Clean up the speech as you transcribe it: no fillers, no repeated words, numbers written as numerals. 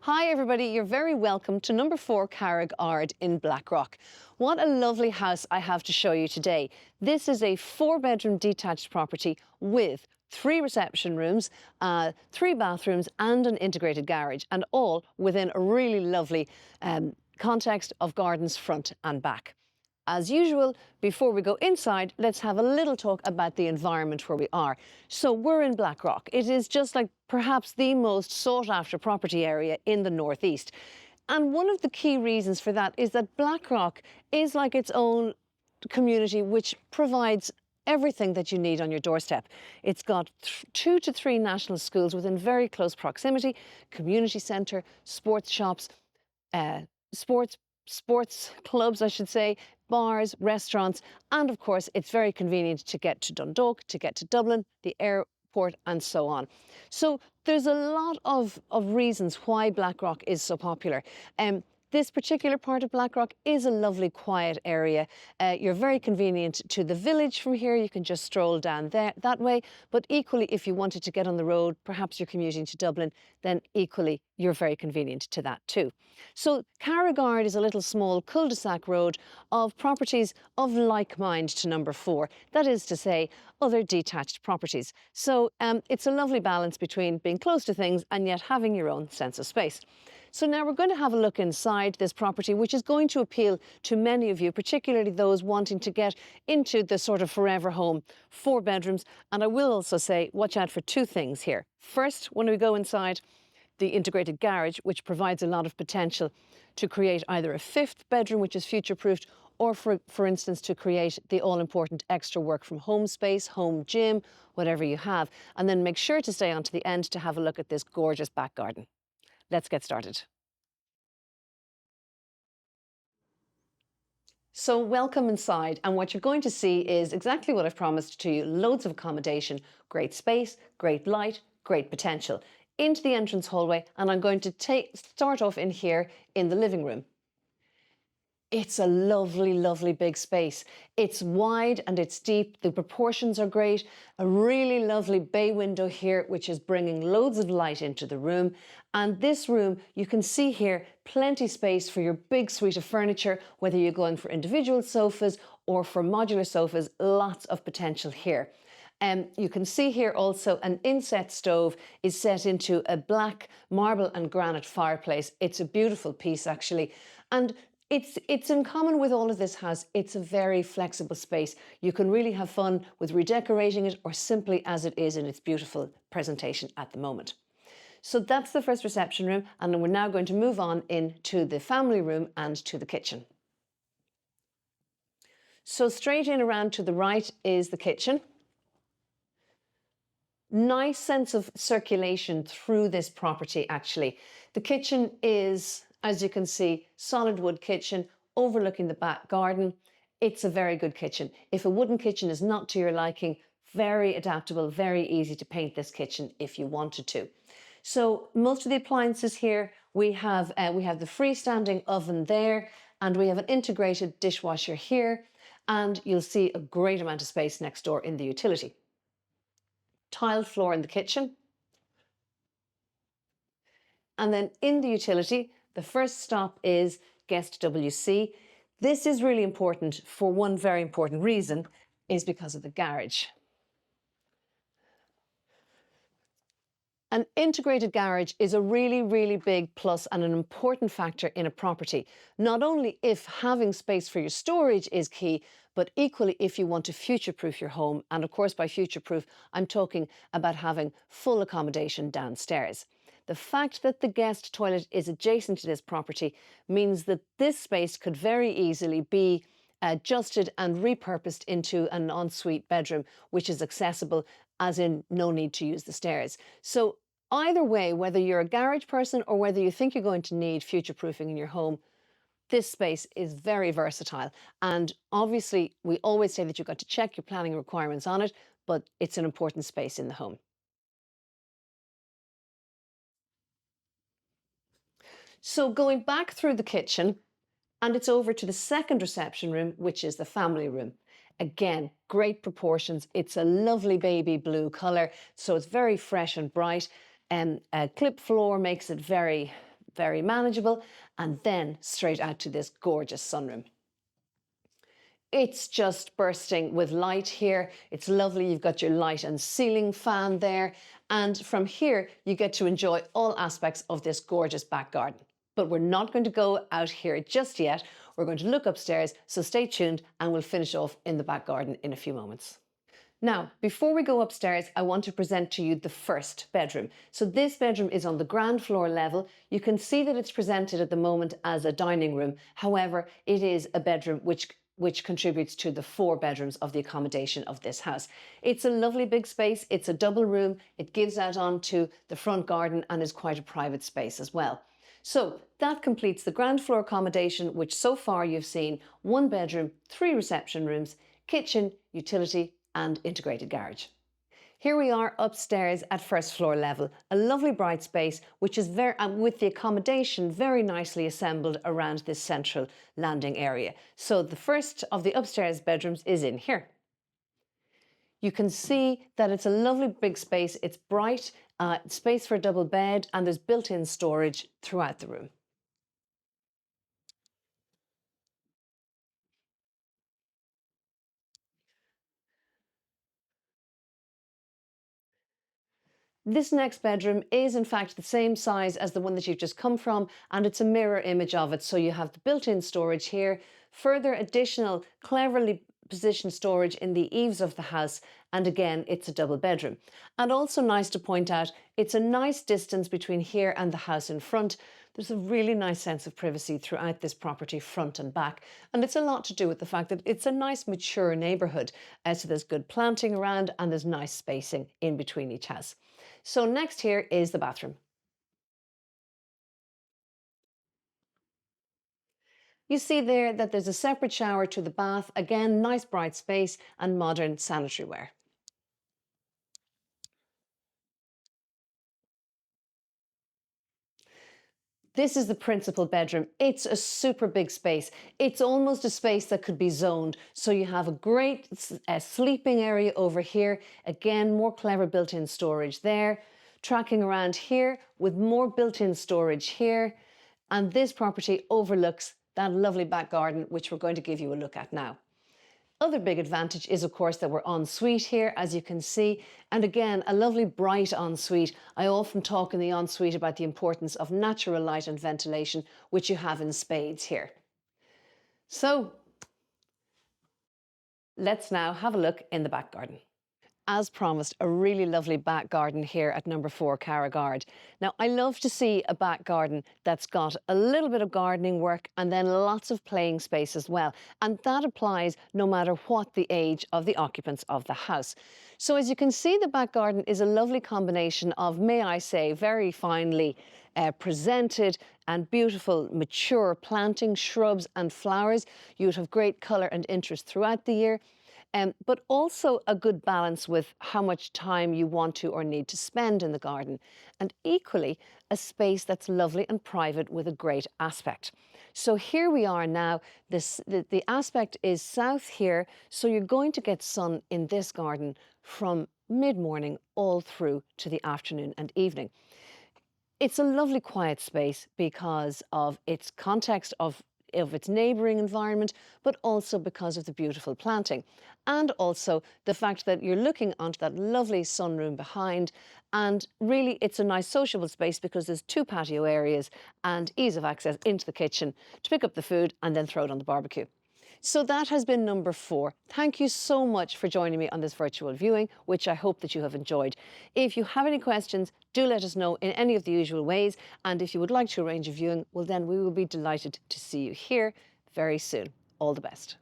Hi everybody, you're very welcome to number 4 Carraig Ard in Blackrock. What a lovely house I have to show you today. This is a 4-bedroom detached property with 3 reception rooms, 3 bathrooms and an integrated garage, and all within a really lovely context of gardens front and back. As usual, before we go inside, let's have a little talk about the environment where we are. So we're in Blackrock. It is just like perhaps the most sought after property area in the northeast. And one of the key reasons for that is that Blackrock is like its own community which provides everything that you need on your doorstep. It's got 2 to 3 national schools within very close proximity, community centre, sports shops, sports clubs, I should say, bars, restaurants, and of course it's very convenient to get to Dundalk, to get to Dublin, the airport and so on. So there's a lot of reasons why Blackrock is so popular. This particular part of Blackrock is a lovely quiet area. You're very convenient to the village from here. You can just stroll down there that way. But equally, if you wanted to get on the road, perhaps you're commuting to Dublin, then equally you're very convenient to that too. So Carraig Ard is a little small cul-de-sac road of properties of like mind to number 4. That is to say, other detached properties. So it's a lovely balance between being close to things and yet having your own sense of space. So now we're going to have a look inside this property, which is going to appeal to many of you, particularly those wanting to get into the sort of forever home, 4 bedrooms. And I will also say, watch out for 2 things here. First, when we go inside, the integrated garage, which provides a lot of potential to create either a 5th bedroom, which is future-proofed, or for instance, to create the all-important extra work from home space, home gym, whatever you have. And then make sure to stay on to the end to have a look at this gorgeous back garden. Let's get started. So welcome inside, and what you're going to see is exactly what I've promised to you. Loads of accommodation, great space, great light, great potential. Into the entrance hallway, and I'm going to start off in here in the living room. It's a lovely, lovely big space. It's wide and it's deep. The proportions are great. A really lovely bay window here, which is bringing loads of light into the room. And this room, you can see here, plenty space for your big suite of furniture, whether you're going for individual sofas or for modular sofas, lots of potential here. You can see here also an inset stove is set into a black marble and granite fireplace. It's a beautiful piece actually. And it's in common with all of this house. It's a very flexible space. You can really have fun with redecorating it or simply as it is in its beautiful presentation at the moment. So that's the first reception room, and we're now going to move on into the family room and to the kitchen. So straight in around to the right is the kitchen. Nice sense of circulation through this property actually. The kitchen is, as you can see, solid wood kitchen overlooking the back garden. It's a very good kitchen. If a wooden kitchen is not to your liking, very adaptable, very easy to paint this kitchen if you wanted to. So most of the appliances here, we have the freestanding oven there, and we have an integrated dishwasher here, and you'll see a great amount of space next door in the utility. Tiled floor in the kitchen. And then in the utility, the first stop is guest WC. This is really important for one very important reason, is because of the garage. An integrated garage is a really, really big plus and an important factor in a property. Not only if having space for your storage is key, but equally if you want to future-proof your home. And of course, by future-proof, I'm talking about having full accommodation downstairs. The fact that the guest toilet is adjacent to this property means that this space could very easily be adjusted and repurposed into an ensuite bedroom, which is accessible, as in no need to use the stairs. So either way, whether you're a garage person or whether you think you're going to need future-proofing in your home, this space is very versatile. And obviously, we always say that you've got to check your planning requirements on it, but it's an important space in the home. So going back through the kitchen, and it's over to the second reception room, which is the family room. Again, great proportions. It's a lovely baby blue colour, so it's very fresh and bright. A clip floor makes it very very manageable, and then straight out to this gorgeous sunroom. It's just bursting with light here. It's lovely. You've got your light and ceiling fan there. And from here, you get to enjoy all aspects of this gorgeous back garden. But we're not going to go out here just yet. We're going to look upstairs, so stay tuned and we'll finish off in the back garden in a few moments. Now, before we go upstairs, I want to present to you the first bedroom. So this bedroom is on the ground floor level. You can see that it's presented at the moment as a dining room. However, it is a bedroom which contributes to the 4 bedrooms of the accommodation of this house. It's a lovely big space. It's a double room. It gives out onto the front garden and is quite a private space as well. So that completes the ground floor accommodation, which so far you've seen 1 bedroom, 3 reception rooms, kitchen, utility and integrated garage. Here we are upstairs at first floor level, a lovely bright space which is with the accommodation very nicely assembled around this central landing area. So the first of the upstairs bedrooms is in here. You can see that it's a lovely big space, it's bright, space for a double bed, and there's built-in storage throughout the room. This next bedroom is in fact the same size as the one that you've just come from, and it's a mirror image of it. So you have the built-in storage here, further additional cleverly positioned storage in the eaves of the house, and again it's a double bedroom. And also nice to point out, it's a nice distance between here and the house in front. There's a really nice sense of privacy throughout this property, front and back. And it's a lot to do with the fact that it's a nice mature neighbourhood. So there's good planting around and there's nice spacing in between each house. So next here is the bathroom. You see there that there's a separate shower to the bath. Again, nice bright space and modern sanitary ware. This is the principal bedroom. It's a super big space. It's almost a space that could be zoned. So you have a great sleeping area over here. Again, more clever built-in storage there. Tracking around here with more built-in storage here. And this property overlooks that lovely back garden, which we're going to give you a look at now. Other big advantage is, of course, that we're en suite here, as you can see. And again, a lovely bright en suite. I often talk in the en suite about the importance of natural light and ventilation, which you have in spades here. So let's now have a look in the back garden. As promised, a really lovely back garden here at number 4 Carraig Ard. Now, I love to see a back garden that's got a little bit of gardening work and then lots of playing space as well. And that applies no matter what the age of the occupants of the house. So as you can see, the back garden is a lovely combination of, may I say, very finely presented and beautiful mature planting, shrubs and flowers. You'd have great colour and interest throughout the year. But also a good balance with how much time you want to or need to spend in the garden. And equally, a space that's lovely and private with a great aspect. So here we are now. The aspect is south here. So you're going to get sun in this garden from mid-morning all through to the afternoon and evening. It's a lovely quiet space because of its context of its neighbouring environment, but also because of the beautiful planting. And also the fact that you're looking onto that lovely sunroom behind, and really it's a nice sociable space because there's 2 patio areas and ease of access into the kitchen to pick up the food and then throw it on the barbecue. So that has been number 4. Thank you so much for joining me on this virtual viewing, which I hope that you have enjoyed. If you have any questions, do let us know in any of the usual ways. And if you would like to arrange a viewing, well then we will be delighted to see you here very soon. All the best.